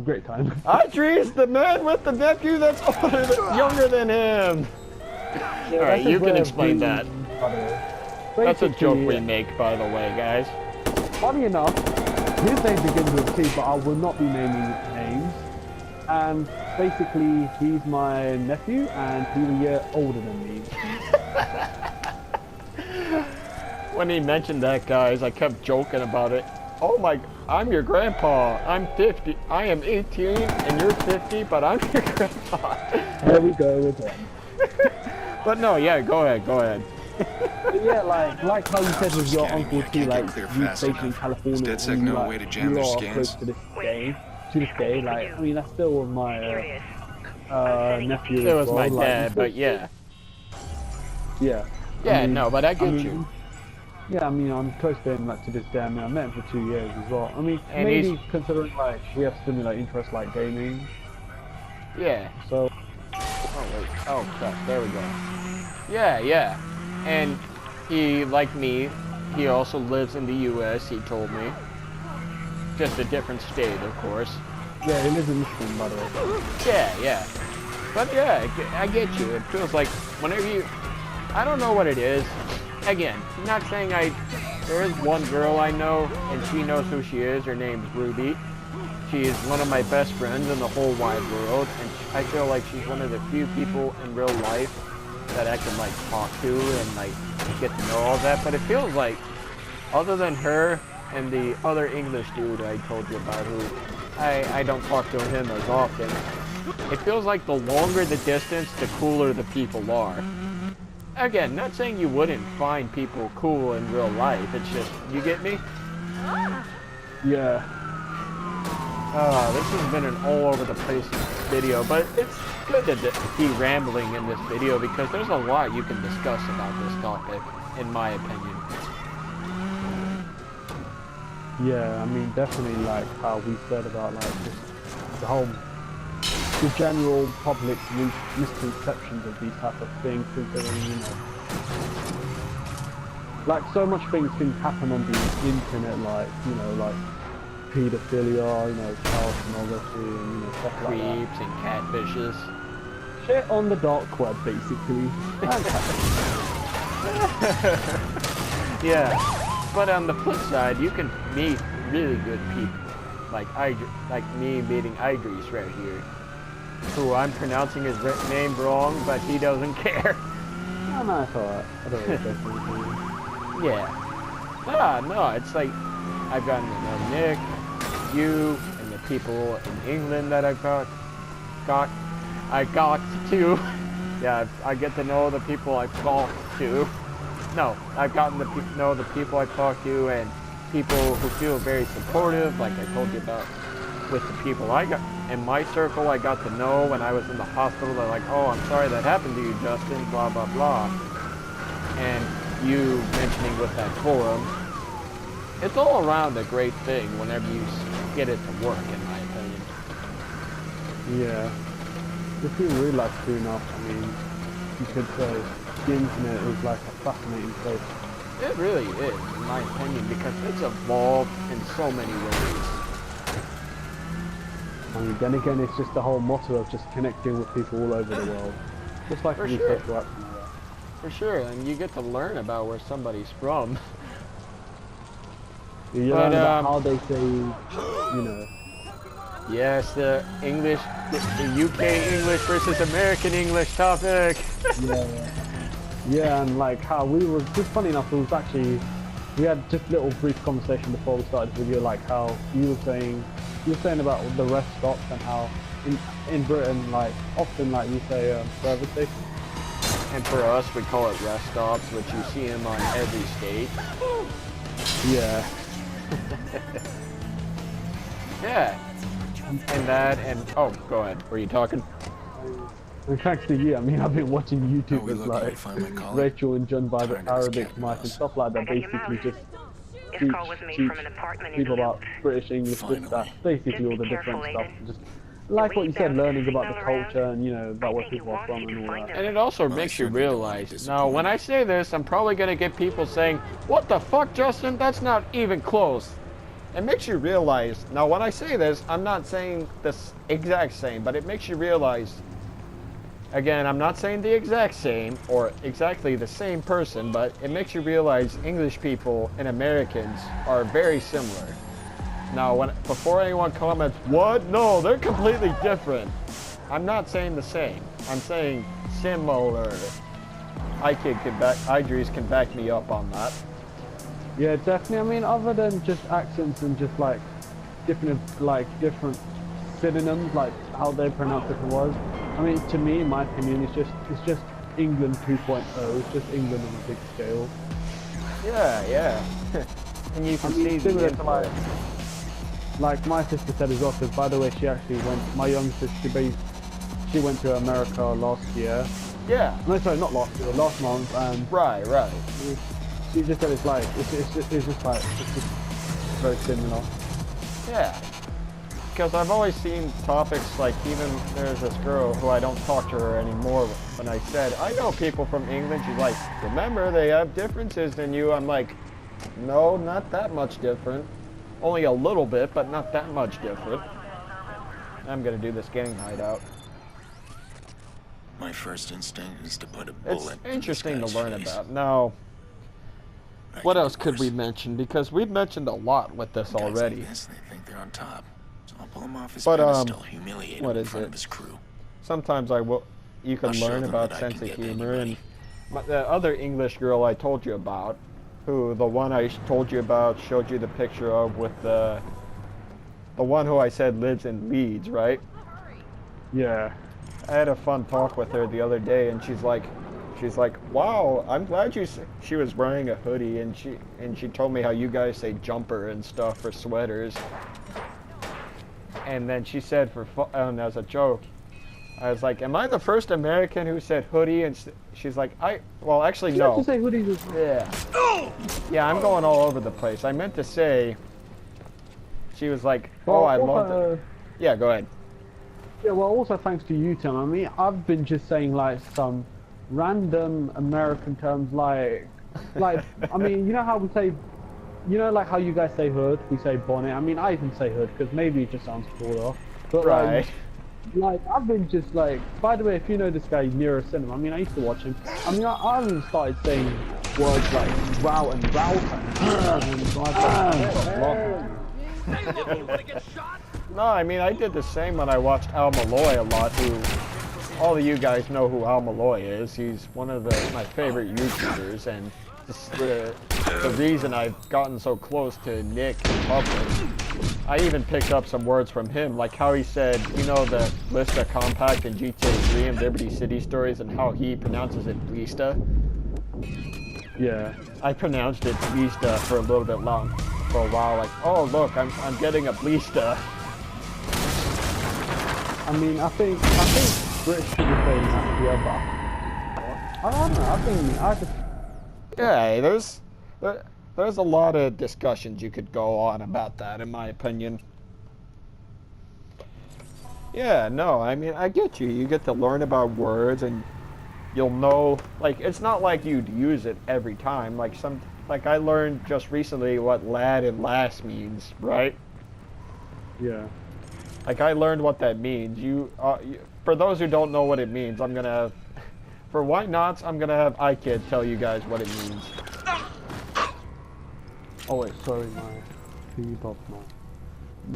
Great time. Idris, the man with the nephew that's younger than him. Yeah, Alright, you can explain we, that. That's a joke we make, by the way, guys. Funny enough, his name begins with T, but I will not be naming names. And basically, he's my nephew, and he's a year older than me. When he mentioned that, guys, I kept joking about it. Oh my, I'm your grandpa. I'm 50. I am 18 and you're 50, but I'm your grandpa. There we go again. But no, yeah, go ahead. Yeah, like how you said with your uncle too, like you stationed in California, and you, way to jam their close scans. to this day, like, I mean, that's still my nephew. It was well, my like, dad, but yeah. Yeah. Yeah, I mean, no, but I get you. Yeah, I mean, I'm close to him, like, to this day. I mean, I met him for 2 years as well. I mean, And maybe considering, like, we have similar interests, like gaming. Yeah. So. Oh, wait. Oh, crap. There we go. Yeah. And he, like me, he also lives in the U.S., he told me. Just a different state, of course. Yeah, he lives in Michigan, by the way. Yeah. But yeah, I get you. It feels like whenever you... I don't know what it is. Again, I'm not saying there is one girl I know, and she knows who she is. Her name's Ruby. She is one of my best friends in the whole wide world, and I feel like she's one of the few people in real life that I can, like, talk to and, like, get to know all that. But it feels like, other than her and the other English dude I told you about, who I don't talk to him as often, it feels like the longer the distance, the cooler the people are. Again, not saying you wouldn't find people cool in real life, it's just, you get me? Yeah. This has been an all over the place video, but it's good to be rambling in this video because there's a lot you can discuss about this topic, in my opinion. Yeah, I mean, definitely, like, how we said about, like, just the general public misconceptions of these type of things, considering, you know, like, so much things can happen on the internet, like, you know, like pedophilia, you know, child pornography, and, you know, stuff like that. Creeps and catfishes. Shit on the dark web, basically. Yeah, but on the flip side, you can meet really good people, like me meeting Idris right here, who I'm pronouncing his name wrong, but he doesn't care. Oh, no, it's alright. I don't really care for anything. Yeah. No, it's like I've gotten to know Nick, you, and the people in England that I got to. Yeah, I get to know the people I've talked to. No, I've gotten to know the people I've talked to, and people who feel very supportive, like I told you about with the people I got in my circle I got to know when I was in the hospital. They're like, oh, I'm sorry that happened to you, Justin, blah, blah, blah. And you mentioning with that forum, it's all around a great thing whenever you get it to work, in my opinion. Yeah. If you realize true enough, I mean, you could say the internet is like a fascinating place. It really is, in my opinion, because it's evolved in so many ways. I mean, then again, it's just the whole motto of just connecting with people all over the world. Just like For the sure. social action. For sure, and you get to learn about where somebody's from. You learn about how they say, you know. Yes, the UK English versus American English topic. Yeah, and like how we were, just funny enough, it was actually, we had just a little brief conversation before we started the video, like how you were saying about the rest stops and how in Britain, like, often, like, you say service station. And for us, we call it rest stops, which you see them on every state. Yeah. Yeah. And that, and, oh, go ahead. Were you talking? And thanks to you, I mean, I've been watching YouTubers lucky to like find my colleague? Rachel and John by the Trying to this Arabic captain Mike and bus. stuff like that, basically just teach people about British English, this, that, basically all the different stuff. Just like what you said, learning about the culture and, you know, about where people are from and all that. And it also makes you realize, now when I say this, I'm probably going to get people saying, what the fuck, Justin? That's not even close. it makes you realize. Now, when I say this, I'm not saying this exact same, but it makes you realize. Again, I'm not saying the exact same or exactly the same person, but it makes you realize English people and Americans are very similar. Now, before anyone comments, what? No, they're completely different. I'm not saying the same. I'm saying similar. Idris can back me up on that. Yeah, definitely. I mean, other than just accents and just like different synonyms, like how they pronounce different words. I mean, to me, in my opinion, it's just England 2.0. It's just England on a big scale. Yeah. And you can see similar the to like my sister said as well. Because by the way, she actually went. My young sister, she went to America last year. Yeah. No, sorry, not last year. Last month. And right. She just said it's just very similar. Yeah. Because I've always seen topics like, even there's this girl who I don't talk to her anymore. When I said, I know people from England, she's like, remember, they have differences than you. I'm like, no, not that much different. Only a little bit, but not that much different. I'm going to do this gang hideout. My first instinct is to put a bullet. It's interesting in to this learn guy's face. about. Now, I what can else do could we worse. mention? Because we've mentioned a lot with this Guys already. Like this, they think they're on top. So I'll pull him off his But, pedestal, humiliate what him in is front it? of his crew. Sometimes you can I'll show learn them about that I sense can of get humor, and anybody. the other English girl I told you about, who the one I told you about, showed you the picture of with the one who I said lives in Leeds, right? Yeah. I had a fun talk with her the other day, and she's like, wow, I'm glad she was wearing a hoodie, and she told me how you guys say jumper and stuff for sweaters. And then she said as a joke, I was like, am I the first American who said hoodie? And she's like, well, actually, You no. have to say hoodies as well. Yeah, I'm going all over the place. I meant to say, she was like, Well, I love it. Yeah, go ahead. Yeah, well, also thanks to you, Tim. I mean, I've been just saying like some random American terms like, I mean, you know how we say, like how you guys say hood, we say bonnet. I mean, I even say hood because maybe it just sounds cooler. But Right. like I've been just like, by the way, if you know this guy, Nero Cinema, I mean, I used to watch him. I mean, I even started saying words like row and No, I mean, I did the same when I watched Al Malloy a lot, who, all of you guys know who Al Malloy is. He's one of my favorite YouTubers, and the reason I've gotten so close to Nick in public. I even picked up some words from him, like how he said, you know, the Blista Compact in GTA 3 and Liberty City Stories, and how he pronounces it Blista. Yeah. I pronounced it Blista for a little bit for a while, like, oh look, I'm getting a Blista. I mean, I think British people saying that, yeah, but I don't know. I just. Yeah, there's a lot of discussions you could go on about that, in my opinion. Yeah, no, I mean, I get you. You get to learn about words, and you'll know, like, it's not like you'd use it every time. Like I learned just recently what lad and lass means, right? Yeah. Like, I learned what that means. For those who don't know what it means, for Why Nots, I'm gonna have iKid tell you guys what it means. Oh wait, sorry, my bebop, my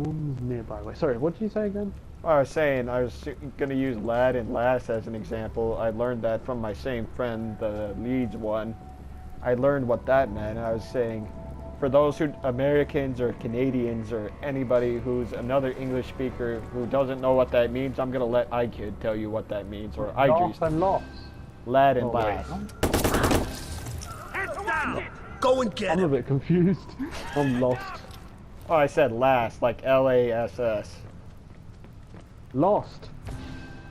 mum's nearby. Wait, sorry, what did you say again? I was saying, I was gonna use lad and lass as an example. I learned that from my same friend, the Leeds one. I learned what that meant. I was saying, for those Americans or Canadians or anybody who's another English speaker who doesn't know what that means, I'm gonna let iKid tell you what that means, or Idris. Lost and lost. Lad and Oh, wait. lass. Go and get I'm a him. bit confused. I'm lost. Oh, I said lass, like L-A-S-S. Lost.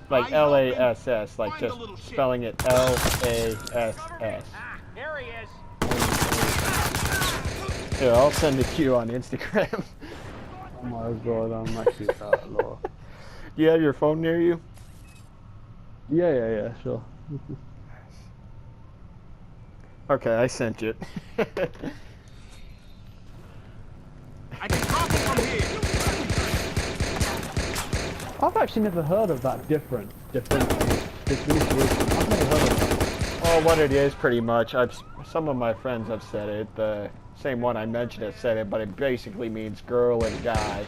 Like L-A-S-S, like just spelling it L-A-S-S. There he is. Here, I'll send it to you on Instagram. Oh my god, I'm actually that lost. Do you have your phone near you? Yeah, sure. Okay, I sent it. I can I've actually never heard of that differentiation. I've never heard of that. Well, what it is pretty much, some of my friends have said it. The same one I mentioned has said it, but it basically means girl and guy.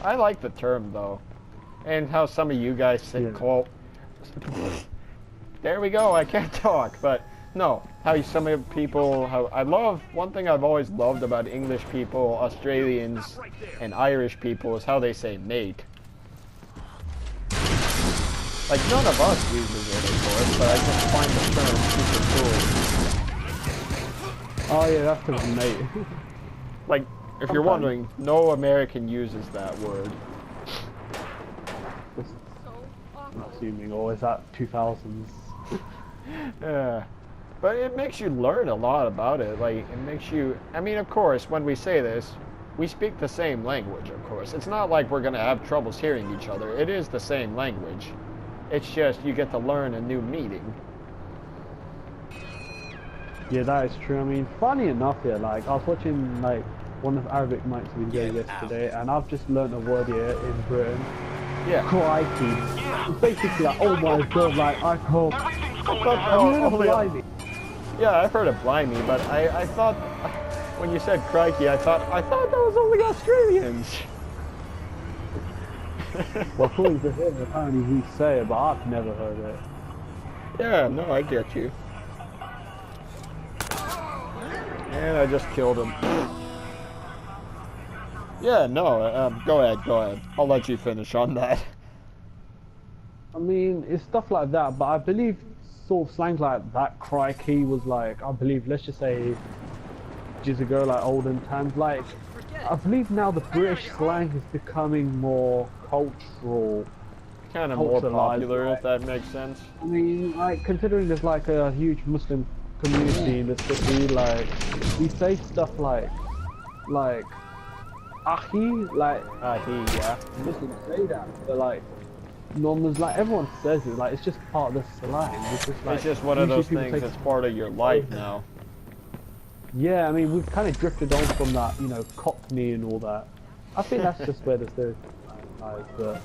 I like the term though, and how some of you guys say call. There we go. I can't talk, but no. How some of people, one thing I've always loved about English people, Australians, and Irish people is how they say mate. Like none of us uses it, of course, but I just find the term super cool. Oh yeah, that's because mate. Like, if you're wondering, no American uses that word. I'm assuming, or is that 2000s? Yeah. But it makes you learn a lot about it. Like, it makes you... I mean, of course, when we say this, we speak the same language, of course. It's not like we're going to have troubles hearing each other. It is the same language. It's just you get to learn a new meaning. Yeah, that is true. I mean, funny enough here, like, I was watching, like, one of Arabic Mike's videos yesterday, and I've just learned a word here in Britain. Yeah. Crikey. It's basically like, oh my god, like, I hope... Yeah, I've heard of blimey, but I thought, when you said crikey, I thought that was only Australians. Well, according to him, apparently he say it, but I've never heard it. Yeah, no, I get you. And I just killed him. Yeah, no, go ahead. I'll let you finish on that. I mean, it's stuff like that, but I believe sort of slang like that, crikey, was like, I believe, let's just say, years ago, like olden times, like, I believe now the British slang is becoming more cultural. Kind of more popular, if that makes sense. I mean, like, considering there's like a huge Muslim community in the city, like, we say stuff like, ahi, like, Ahi, yeah. Muslims say that, but like, non-Muslims, like, everyone says it, like, it's just part of the slang. It's just, like, it's just one of those usually things that's part of your life now. Yeah, I mean, we've kind of drifted on from that, you know, Cockney and all that. I think that's just where the stereotype lies, but...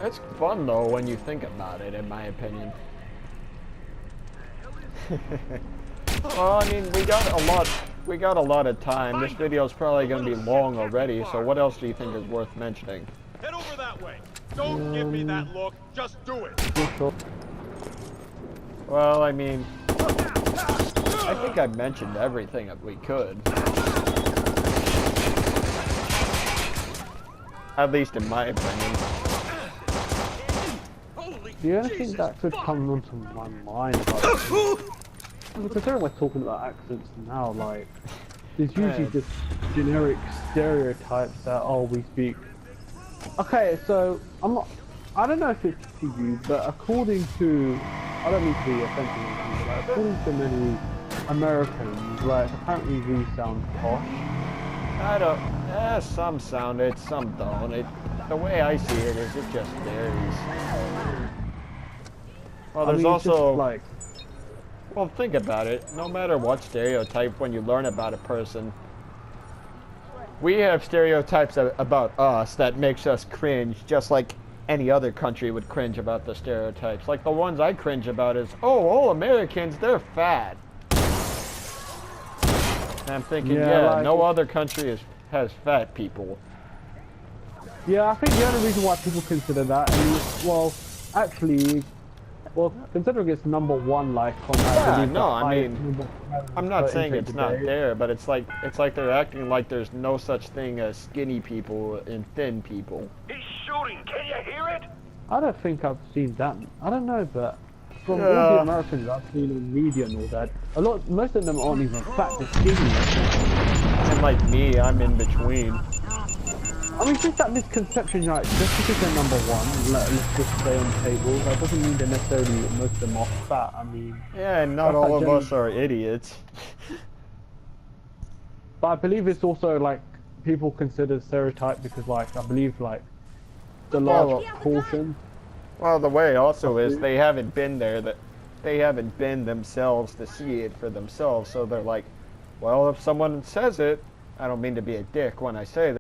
It's fun, though, when you think about it, in my opinion. Well, I mean, we got a lot of time. This video is probably going to be long already, so what else do you think is worth mentioning? Head over that way. Don't give me that look. Just do it. Well, I mean, I think I mentioned everything that we could. At least in my opinion. The only thing that could come onto my mind, like, considering we're talking about accents now, like, there's usually just generic stereotypes that, oh, we speak. Okay, so, I don't know if it's to you, but according to, I don't mean to be offensive, but according to many Americans, like, apparently we sound posh. I don't, some sound it, some don't. The way I see it is it just varies. Well, there's also, like, well, think about it. No matter what stereotype, when you learn about a person, we have stereotypes about us that makes us cringe, just like any other country would cringe about the stereotypes. Like the ones I cringe about is, oh, all Americans, they're fat. And I'm thinking, yeah, like, no other country has fat people. Yeah, I think the only reason why people consider that is, well, actually, well, considering it's #1, like, on yeah, no, I mean, I'm not saying it's not there, but it's like they're acting like there's no such thing as skinny people and thin people. He's shooting. Can you hear it? I don't think I've seen that. I don't know, but from all the Americans I've seen on media and all that, most of them aren't even fat, they're skinny. And like me, I'm in between. I mean, just that misconception, like, just because they're #1, let's just stay on the table, that doesn't mean they're necessarily, most of them are fat, I mean... Yeah, and not all of us are idiots. But I believe it's also, like, people consider stereotype because, like, I believe, like, the large portion... Well, the way also is they haven't been there, they haven't been themselves to see it for themselves, so they're like, well, if someone says it, I don't mean to be a dick when I say that,